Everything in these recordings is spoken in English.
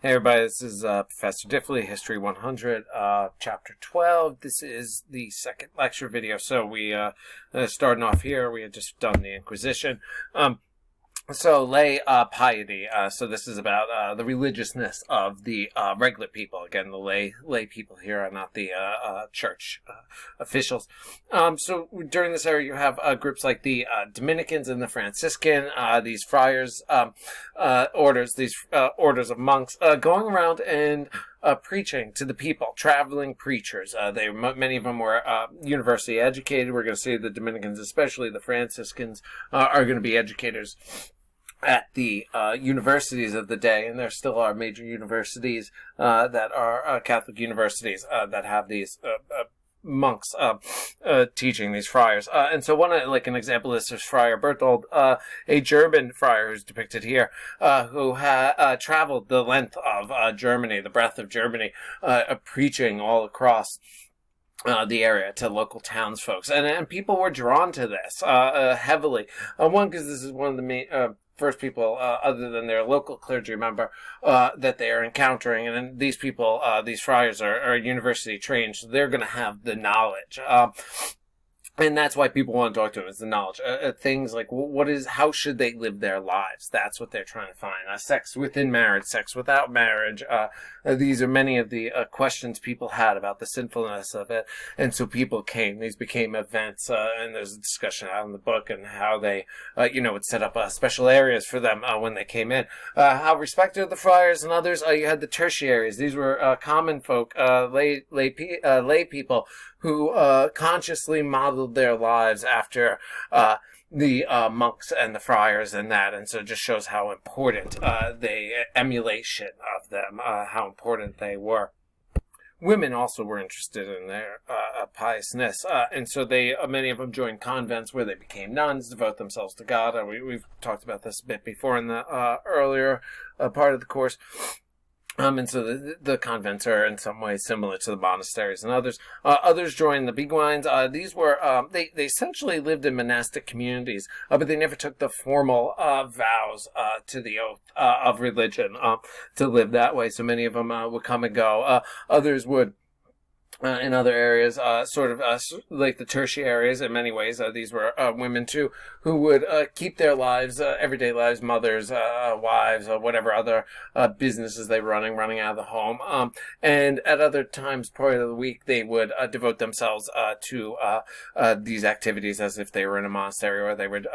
Hey everybody, this is Professor Diffley, History 100, Chapter 12. This is the second lecture video. So we starting off here, we had just done the Inquisition. So lay piety. So this is about the religiousness of the regular people. Again, the lay people here are not the church officials. So during this era, you have groups like the Dominicans and the Franciscan, these friars orders, these orders of monks going around and preaching to the people, traveling preachers. Many of them were university educated. We're going to see the Dominicans, especially the Franciscans, are going to be educators at the universities of the day, and there still are major universities that are Catholic universities that have these monks teaching, these friars. And so an example is this Friar Berthold, a German friar who's depicted here, who traveled the length of Germany, the breadth of Germany, preaching all across the area to local townsfolk. And people were drawn to this heavily. One, because this is one of the main first people, other than their local clergy member, that they are encountering. And then these people, these friars are university trained, so they're going to have the knowledge. And that's why people want to talk to them, is the knowledge. Things like, how should they live their lives? That's what they're trying to find. Sex within marriage, sex without marriage. These are many of the questions people had about the sinfulness of it. And so people came. These became events, and there's a discussion out in the book and how they, would set up special areas for them when they came in. How respected the friars and others. You had the tertiaries. These were common folk, lay people who consciously modeled their lives after the monks and the friars and that. And so it just shows how important the emulation of them, how important they were. Women also were interested in their piousness, and so many of them joined convents where they became nuns, devote themselves to God. We've talked about this a bit before in the earlier part of the course. And so the convents are in some ways similar to the monasteries and others. Others joined the Beguines. These were, they essentially lived in monastic communities, but they never took the formal vows to the oath of religion to live that way. So many of them would come and go. Others would, in other areas, like the tertiaries in many ways. These were women too, who would keep their lives, everyday lives, mothers, wives, whatever other businesses they were running out of the home. And at other times, part of the week, they would devote themselves to these activities as if they were in a monastery, or they would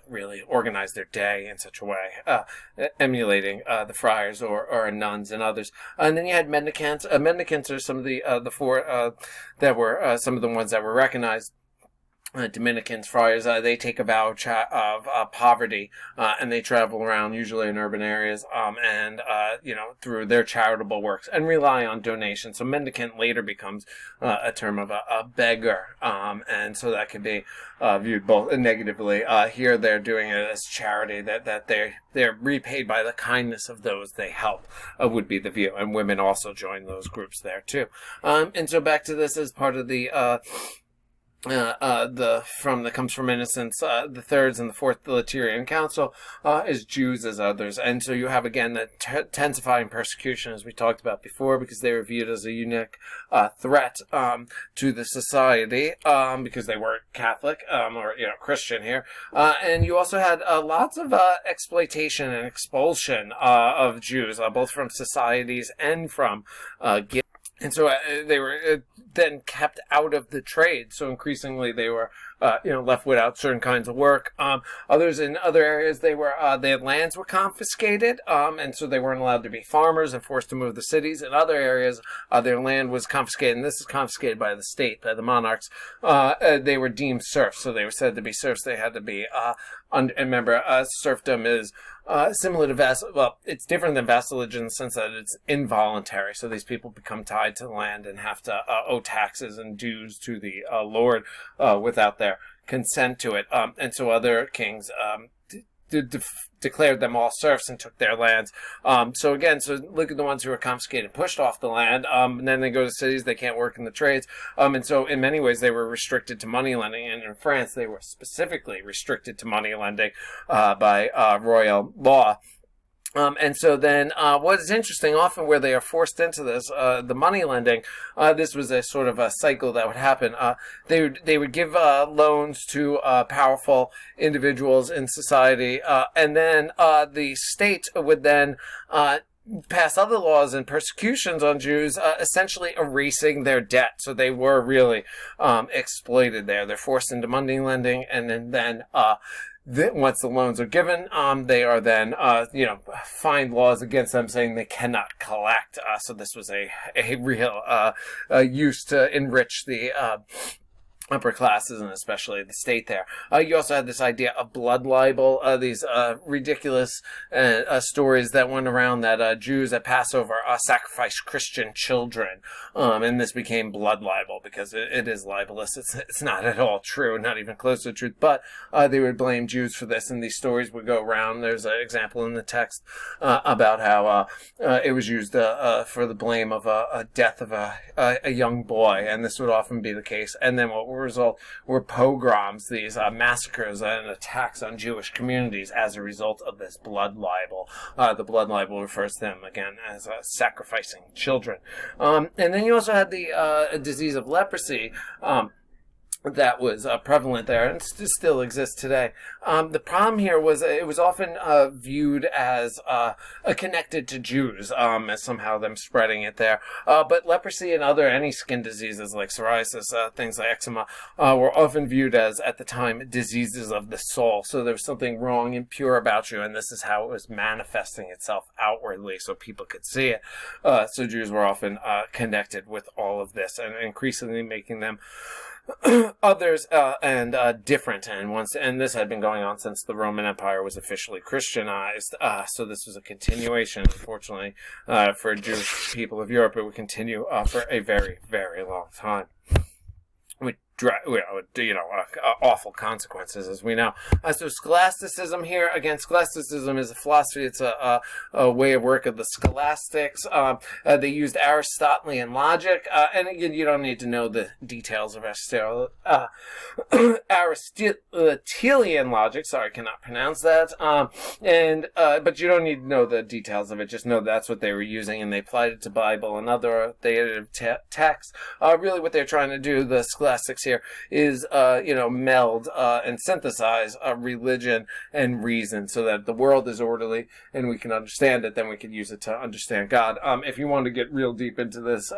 really organize their day in such a way, emulating the friars or nuns and others. And then you had mendicants. Mendicants are some of the four that were some of the ones that were recognized. Dominicans, friars, they take a vow of poverty, and they travel around, usually in urban areas, and through their charitable works, and rely on donations. So mendicant later becomes a term of a beggar, and so that can be viewed both negatively. Here they're doing it as charity, that they're repaid by the kindness of those they help, would be the view. And women also join those groups there too. And so back to this as part of the that comes from Innocence, the Thirds and the Fourth the Lateran Council, is Jews as others. And so you have again the intensifying persecution, as we talked about before, because they were viewed as a unique threat to the society, because they were Catholic or Christian here. And you also had lots of exploitation and expulsion of Jews, both from societies and from and so they were then kept out of the trade. So increasingly they were, left without certain kinds of work. Others in other areas, their lands were confiscated, and so they weren't allowed to be farmers and forced to move to cities. In other areas, their land was confiscated, and this is confiscated by the state, by the monarchs. They were deemed serfs, so they were said to be serfs. They had to be, and remember, serfdom is similar to it's different than vassalage in the sense that it's involuntary. So these people become tied to the land and have to owe taxes and dues to the lord without their consent to it. And so other kings declared them all serfs and took their lands. So look at the ones who were confiscated, pushed off the land, and then they go to cities, they can't work in the trades. And so in many ways they were restricted to money lending, and in France they were specifically restricted to money lending by royal law. And so then what is interesting, often where they are forced into this, the money lending, this was a sort of a cycle that would happen. They would give loans to powerful individuals in society, and then the state would then pass other laws and persecutions on Jews, essentially erasing their debt. So they were really exploited there. They're forced into money lending, and then once the loans are given, they are then, find laws against them saying they cannot collect. So this was a real use to enrich the upper classes, and especially the state there. You also had this idea of blood libel, these ridiculous stories that went around that Jews at Passover sacrificed Christian children, and this became blood libel because it is libelous. It's not at all true, not even close to the truth, but they would blame Jews for this, and these stories would go around. There's an example in the text about how it was used for the blame of a death of a young boy, and this would often be the case. And then what result were pogroms, these massacres and attacks on Jewish communities as a result of this blood libel. The blood libel refers to them, again, as sacrificing children. And then you also had the disease of leprosy, that was prevalent there and still exists today. The problem here was it was often viewed as connected to Jews, as somehow them spreading it there. But leprosy and any skin diseases like psoriasis, things like eczema, were often viewed as, at the time, diseases of the soul. So there was something wrong, impure about you, and this is how it was manifesting itself outwardly so people could see it. So Jews were often connected with all of this, and increasingly making them others and different, and this had been going on since the Roman Empire was officially Christianized. So this was a continuation, unfortunately, for Jewish people of Europe. It would continue for a very, very long time. Awful consequences, as we know. So scholasticism here, again, scholasticism is a philosophy. It's a way of work of the scholastics. They used Aristotelian logic, and again, you don't need to know the details of Aristotelian logic. Sorry, I cannot pronounce that. But you don't need to know the details of it. Just know that's what they were using, and they applied it to Bible and other authoritative texts. Really, what they're trying to do, the scholastics here, is meld and synthesize religion and reason so that the world is orderly and we can understand it. Then we can use it to understand God. If you want to get real deep into this,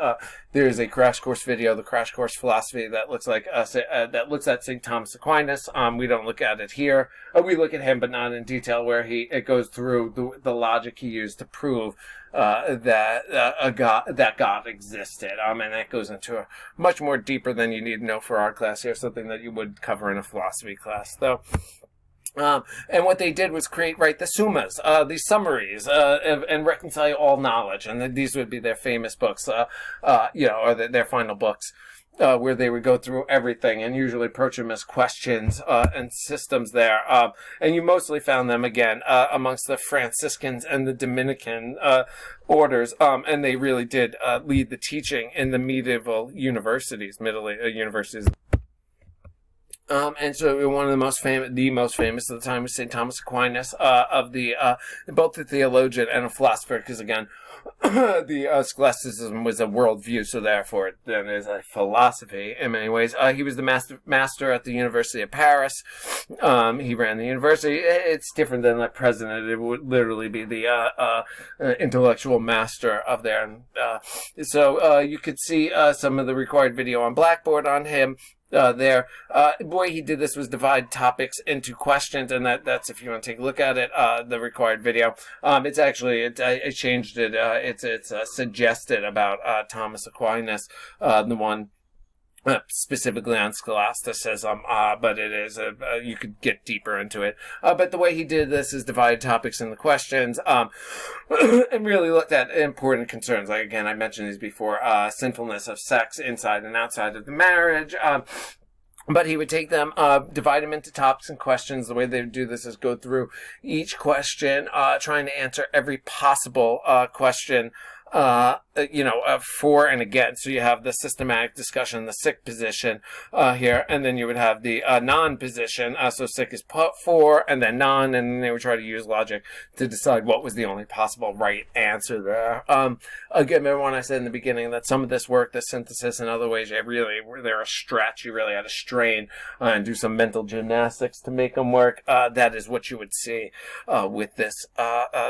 there's a crash course video, the Crash Course Philosophy, that looks like that looks at St. Thomas Aquinas. We don't look at it here. We look at him, but not in detail, where it goes through the logic he used to prove that God existed. And that goes into much more deeper than you need to know for our class here, something that you would cover in a philosophy class, though. And what they did was write the summas, these summaries, and reconcile all knowledge. And these would be their famous books, or their final books. Where they would go through everything and usually approach them as questions and systems there. And you mostly found them, again, amongst the Franciscans and the Dominican orders. And they really did lead the teaching in the medieval universities, universities. And so one of the most famous at the time was St. Thomas Aquinas, of both the theologian and a philosopher, because again, the scholasticism was a worldview, so therefore it then is a philosophy in many ways. He was the master at the University of Paris. He ran the university. It's different than the president. It would literally be the intellectual master of there. So you could see some of the required video on Blackboard on him. The way he did this was divide topics into questions, and that's, if you want to take a look at it, the required video. It's actually, I changed it. It's suggested about Thomas Aquinas, the one specifically on scholasticism, but it is you could get deeper into it. But the way he did this is divide topics into questions, and really looked at important concerns. Like, again, I mentioned these before, sinfulness of sex inside and outside of the marriage. But he would take them, divide them into topics and questions. The way they would do this is go through each question, trying to answer every possible question for and against. So you have the systematic discussion, the sick position here, and then you would have the non-position. So sick is for, and then non, and then they would try to use logic to decide what was the only possible right answer there. Again, remember when I said in the beginning that some of this work, the synthesis in other ways, they're a stretch. You really had to strain and do some mental gymnastics to make them work. That is what you would see with this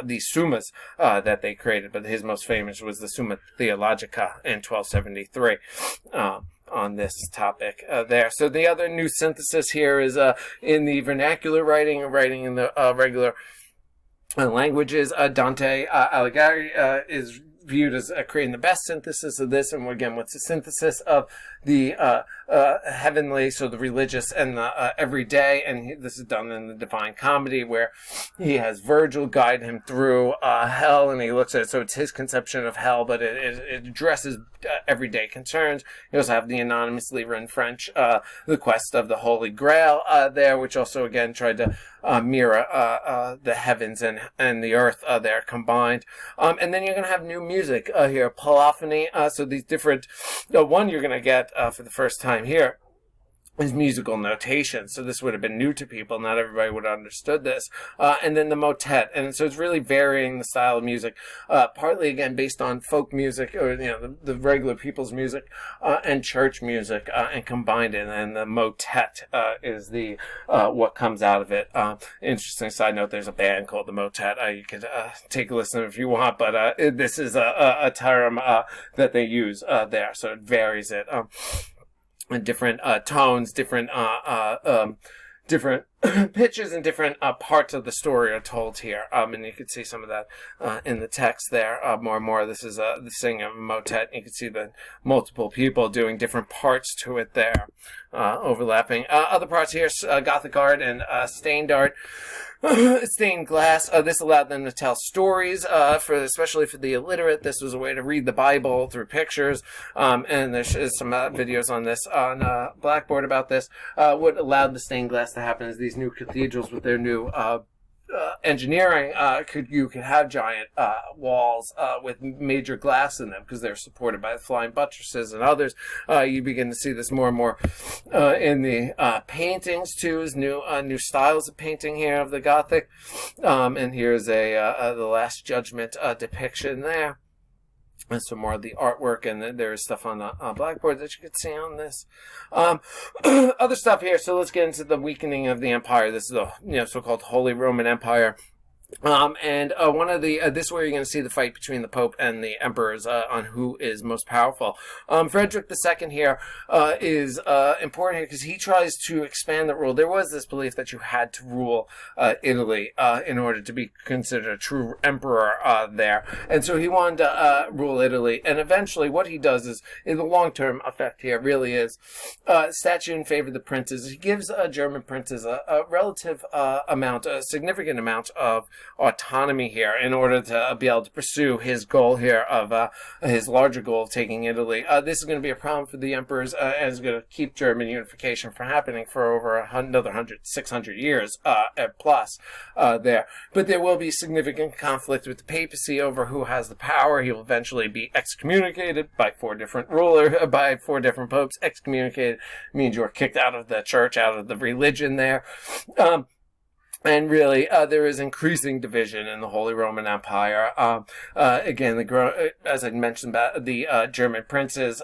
these summas that they created. But his most famous was the Summa Theologica in 1273 on this topic there. So the other new synthesis here is in the vernacular writing in the regular languages. Dante Alighieri is viewed as creating the best synthesis of this. And again, what's the synthesis of the heavenly, so the religious and the everyday? And this is done in the Divine Comedy, where he has Virgil guide him through hell, and he looks at it. So it's his conception of hell, but it addresses everyday concerns. You also have the anonymously written French, The Quest of the Holy Grail there, which also again tried to mirror the heavens and the earth there combined. And then you're going to have new music here, polyphony. So these different, one you're going to get for the first time here is musical notation. So this would have been new to people. Not everybody would have understood this. And then the motet. And so it's really varying the style of music, partly, again, based on folk music, or, the regular people's music, and church music, and combined it. And the motet is the what comes out of it. Interesting side note, there's a band called the Motet. You could take a listen if you want, but this is a term that they use there. So it varies it. Different tones, different different pitches, and different parts of the story are told here. And you can see some of that in the text there more and more. This is the singing of a motet. You can see the multiple people doing different parts to it there, overlapping. Other parts here, Gothic art and stained art. Stained glass. This allowed them to tell stories, especially for the illiterate. This was a way to read the Bible through pictures. And there's some videos on this on Blackboard about this. What allowed the stained glass to happen is these new cathedrals with their new engineering, you could have giant walls with major glass in them because they're supported by flying buttresses and others. You begin to see this more and more in the paintings too, as new styles of painting here of the Gothic. And here's the Last Judgment depiction there. And some more of the artwork, and there's stuff on the Blackboard that you could see on this. Other stuff here. So let's get into the weakening of the empire. This is the so-called Holy Roman Empire. And one of the this is where you're going to see the fight between the Pope and the emperors on who is most powerful. Frederick II here is important here because he tries to expand the rule. There was this belief that you had to rule Italy in order to be considered a true emperor there, and so he wanted to rule Italy. And eventually, what he does is, in the long-term effect here, really is statute in favor of the princes. He gives German princes a relative amount, a significant amount of autonomy here in order to be able to pursue his goal here of his larger goal of taking Italy. This is going to be a problem for the emperors and is going to keep German unification from happening for over another 600 years plus there. But there will be significant conflict with the papacy over who has the power. He will eventually be excommunicated by four different popes. Excommunicated means you're kicked out of the church, out of the religion there. And really, there is increasing division in the Holy Roman Empire. Again, as I mentioned about the German princes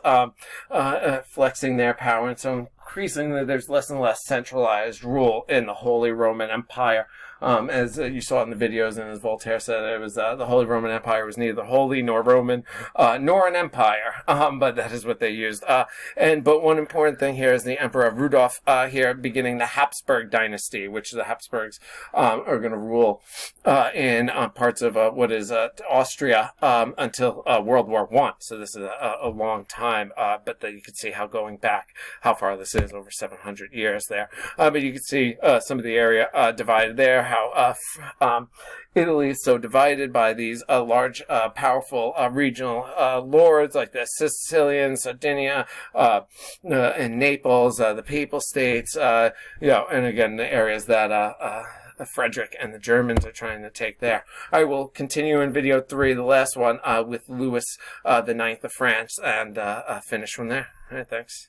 flexing their power, and so increasingly there's less and less centralized rule in the Holy Roman Empire. As you saw in the videos, and as Voltaire said, it was the Holy Roman Empire was neither holy nor Roman nor an empire, but that is what they used. But one important thing here is the Emperor Rudolf here beginning the Habsburg dynasty, which the Habsburgs are going to rule in parts of what is Austria until World War I. So this is a long time, but you can see how going back, how far this is, over 700 years there. But you can see some of the area divided there, how Italy is so divided by these large, powerful regional lords like the Sicilian, Sardinia, and Naples, the Papal States, and again the areas that Frederick and the Germans are trying to take there. I will continue in video 3, the last one, with Louis the Ninth of France, and finish from there. All right, thanks.